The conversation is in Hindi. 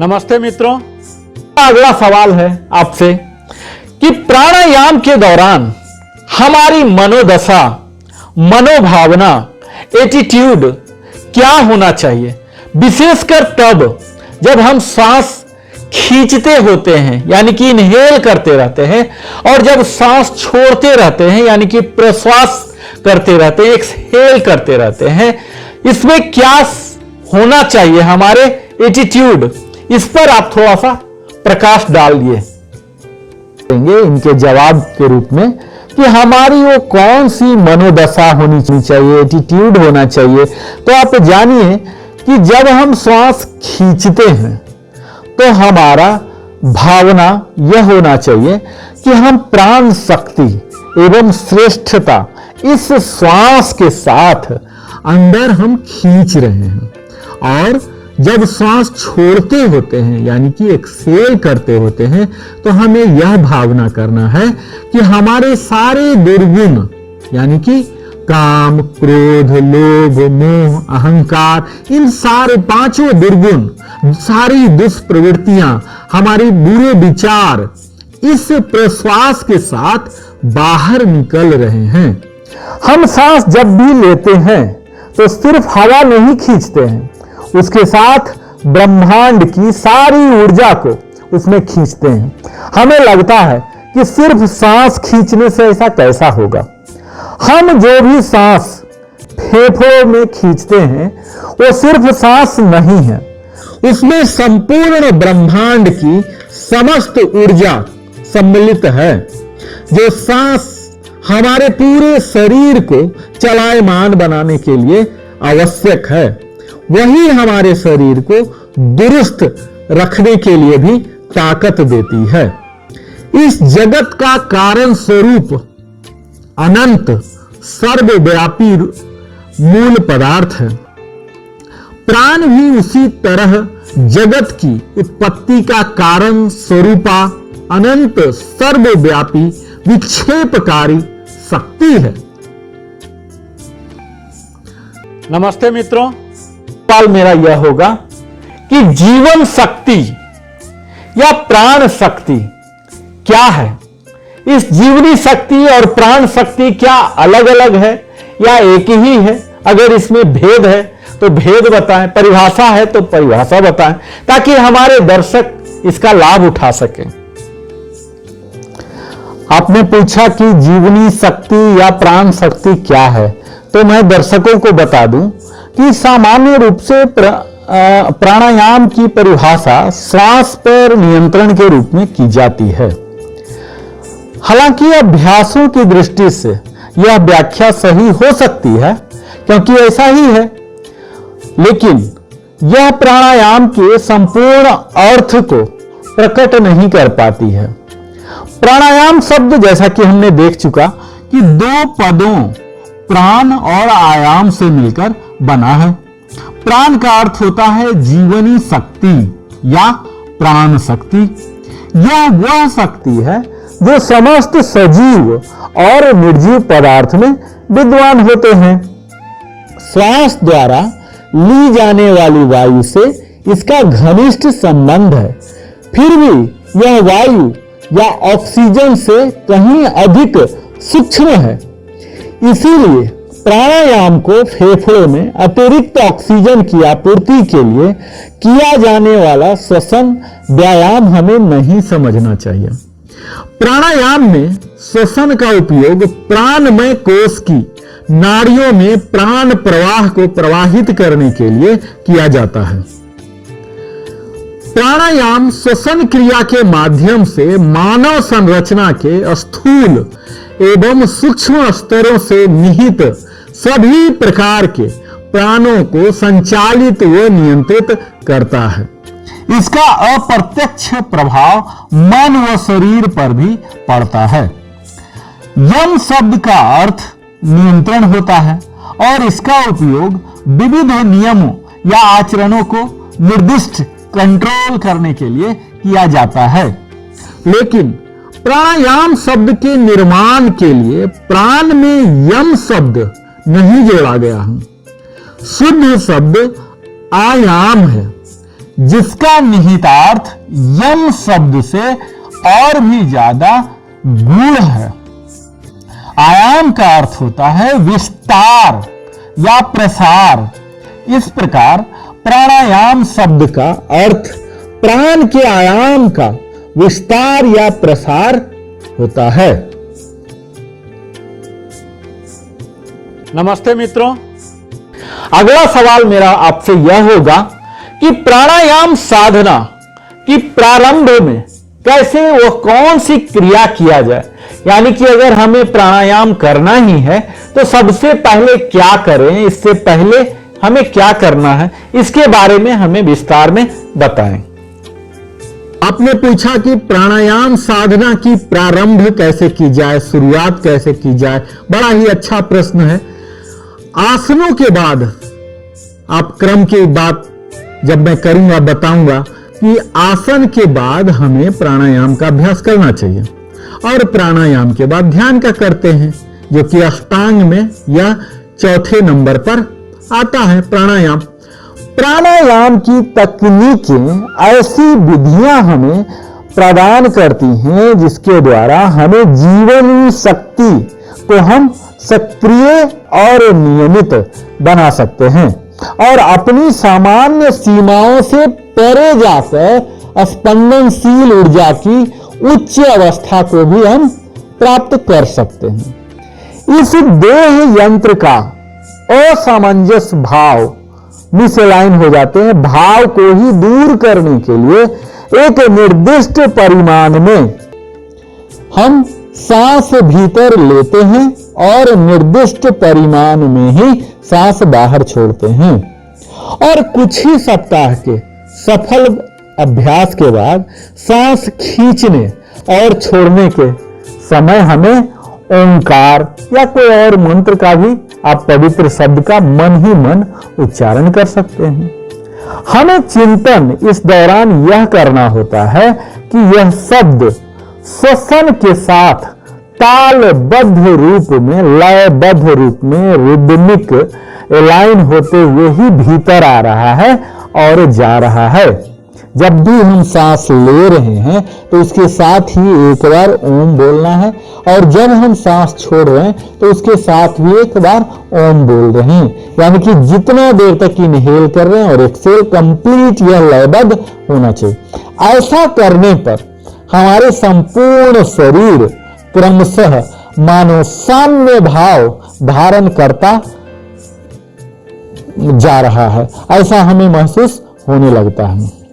नमस्ते मित्रों, अगला सवाल है आपसे कि प्राणायाम के दौरान हमारी मनोदशा, मनोभावना, एटीट्यूड क्या होना चाहिए, विशेषकर तब जब हम सांस खींचते होते हैं यानी कि इनहेल करते रहते हैं और जब सांस छोड़ते रहते हैं यानी कि प्रश्वास करते रहते हैं, एक्सहेल करते रहते हैं। इसमें क्या होना चाहिए हमारे एटीट्यूड, इस पर आप थोड़ा सा प्रकाश डाल दिए देंगे इनके जवाब के रूप में कि हमारी वो कौन सी मनोदशा होनी चाहिए, एटीट्यूड होना चाहिए। तो आप जानिए कि जब हम श्वास खींचते हैं तो हमारा भावना यह होना चाहिए कि हम प्राण शक्ति एवं श्रेष्ठता इस श्वास के साथ अंदर हम खींच रहे हैं, और जब श्वास छोड़ते होते हैं यानी कि एक्सहेल करते होते हैं तो हमें यह भावना करना है कि हमारे सारे दुर्गुण यानी कि काम, क्रोध, लोभ, मोह, अहंकार, इन सारे पांचों दुर्गुण, सारी दुष्प्रवृत्तियां, हमारी बुरे विचार इस प्रश्वास के साथ बाहर निकल रहे हैं। हम सांस जब भी लेते हैं तो सिर्फ हवा नहीं खींचते हैं, उसके साथ ब्रह्मांड की सारी ऊर्जा को उसमें खींचते हैं। हमें लगता है कि सिर्फ सांस खींचने से ऐसा कैसा होगा। हम जो भी सांस फेफड़ों में खींचते हैं वो सिर्फ सांस नहीं है, उसमें संपूर्ण ब्रह्मांड की समस्त ऊर्जा सम्मिलित है। जो सांस हमारे पूरे शरीर को चलायमान बनाने के लिए आवश्यक है, वही हमारे शरीर को दुरुस्त रखने के लिए भी ताकत देती है। इस जगत का कारण स्वरूप अनंत सर्वव्यापी मूल पदार्थ है। प्राण भी उसी तरह जगत की उत्पत्ति का कारण स्वरूपा अनंत सर्वव्यापी विक्षेपकारी शक्ति है। नमस्ते मित्रों, सवाल मेरा यह होगा कि जीवन शक्ति या प्राण शक्ति क्या है। इस जीवनी शक्ति और प्राण शक्ति क्या अलग अलग है या एक ही है? अगर इसमें भेद है तो भेद बताएं, परिभाषा है तो परिभाषा बताएं, ताकि हमारे दर्शक इसका लाभ उठा सकें। आपने पूछा कि जीवनी शक्ति या प्राण शक्ति क्या है, तो मैं दर्शकों को बता दूं कि सामान्य रूप से प्राणायाम की परिभाषा श्वास पर नियंत्रण के रूप में की जाती है। हालांकि अभ्यासों की दृष्टि से यह व्याख्या सही हो सकती है क्योंकि ऐसा ही है, लेकिन यह प्राणायाम के संपूर्ण अर्थ को प्रकट नहीं कर पाती है। प्राणायाम शब्द जैसा कि हमने देख चुका कि दो पदों प्राण और आयाम से मिलकर बना है। प्राण का अर्थ होता है जीवनी शक्ति या प्राण शक्ति। यह वह शक्ति है जो समस्त सजीव और निर्जीव पदार्थ में विद्वान होते हैं। श्वास द्वारा ली जाने वाली वायु से इसका घनिष्ठ संबंध है, फिर भी यह वायु या ऑक्सीजन से कहीं अधिक सूक्ष्म है। इसीलिए प्राणायाम को फेफड़ों में अतिरिक्त ऑक्सीजन की आपूर्ति के लिए किया जाने वाला श्वसन व्यायाम हमें नहीं समझना चाहिए। प्राणायाम में श्वसन का उपयोग प्राणमय कोश की नाड़ियों में प्राण प्रवाह को प्रवाहित करने के लिए किया जाता है। प्राणायाम श्वसन क्रिया के माध्यम से मानव संरचना के स्थूल एवं सूक्ष्म स्तरों से निहित सभी प्रकार के प्राणों को संचालित व नियंत्रित करता है। इसका अप्रत्यक्ष प्रभाव मन व शरीर पर भी पड़ता है। यम शब्द का अर्थ नियंत्रण होता है और इसका उपयोग विविध नियमों या आचरणों को निर्दिष्ट कंट्रोल करने के लिए किया जाता है। लेकिन प्राणायाम शब्द के निर्माण के लिए प्राण में यम शब्द नहीं जोड़ा गया है। शुद्ध शब्द आयाम है। जिसका निहितार्थ यम शब्द से और भी ज्यादा गूढ़ है। आयाम का अर्थ होता है विस्तार या प्रसार। इस प्रकार प्राणायाम शब्द का अर्थ प्राण के आयाम का विस्तार या प्रसार होता है। नमस्ते मित्रों, अगला सवाल मेरा आपसे यह होगा कि प्राणायाम साधना की प्रारंभ में कैसे वो कौन सी क्रिया किया जाए, यानी कि अगर हमें प्राणायाम करना ही है तो सबसे पहले क्या करें, इससे पहले हमें क्या करना है, इसके बारे में हमें विस्तार में बताएं। आपने पूछा कि प्राणायाम साधना की प्रारंभ कैसे की जाए, शुरुआत कैसे की जाए। बड़ा ही अच्छा प्रश्न है। आसनों के बाद, आप क्रम की बात जब मैं करूंगा बताऊंगा कि आसन के बाद हमें प्राणायाम का अभ्यास करना चाहिए, और प्राणायाम के बाद ध्यान का करते हैं, जो कि अष्टांग में या चौथे नंबर पर आता है। प्राणायाम की तकनीकें ऐसी विधियां हमें प्रदान करती हैं जिसके द्वारा हमें जीवनी शक्ति को हम सक्रिय और नियमित बना सकते हैं, और अपनी सामान्य सीमाओं से परे जाकर स्पंदनशील ऊर्जा की उच्च अवस्था को भी हम प्राप्त कर सकते हैं। इस देह यंत्र का असामंजस्य भाव, मिसलाइन हो जाते हैं, भाव को ही दूर करने के लिए एक निर्दिष्ट परिमाण में हम सांस भीतर लेते हैं और निर्दिष्ट परिमाण में ही सांस बाहर छोड़ते हैं, और कुछ ही सप्ताह के सफल अभ्यास के बाद सांस खींचने और छोड़ने के समय हमें ओंकार या कोई और मंत्र का भी, आप पवित्र शब्द का मन ही मन उच्चारण कर सकते हैं। हमें चिंतन इस दौरान यह करना होता है कि यह शब्द श्वसन के साथ तालबद्ध रूप में, लयबद्ध रूप में, रिदमिक एलाइन होते हुए ही भीतर आ रहा है और जा रहा है। जब भी हम सांस ले रहे हैं तो उसके साथ ही एक बार ओम बोलना है, और जब हम सांस छोड़ रहे हैं तो उसके साथ भी एक बार ओम बोल रहे हैं। यानी कि जितना देर तक इनहेल कर रहे हैं और एक्सहेल, कंप्लीट यह लयबद्ध होना चाहिए। ऐसा करने पर हमारे संपूर्ण शरीर क्रमशः मानो साम्य भाव धारण करता जा रहा है, ऐसा हमें महसूस होने लगता है।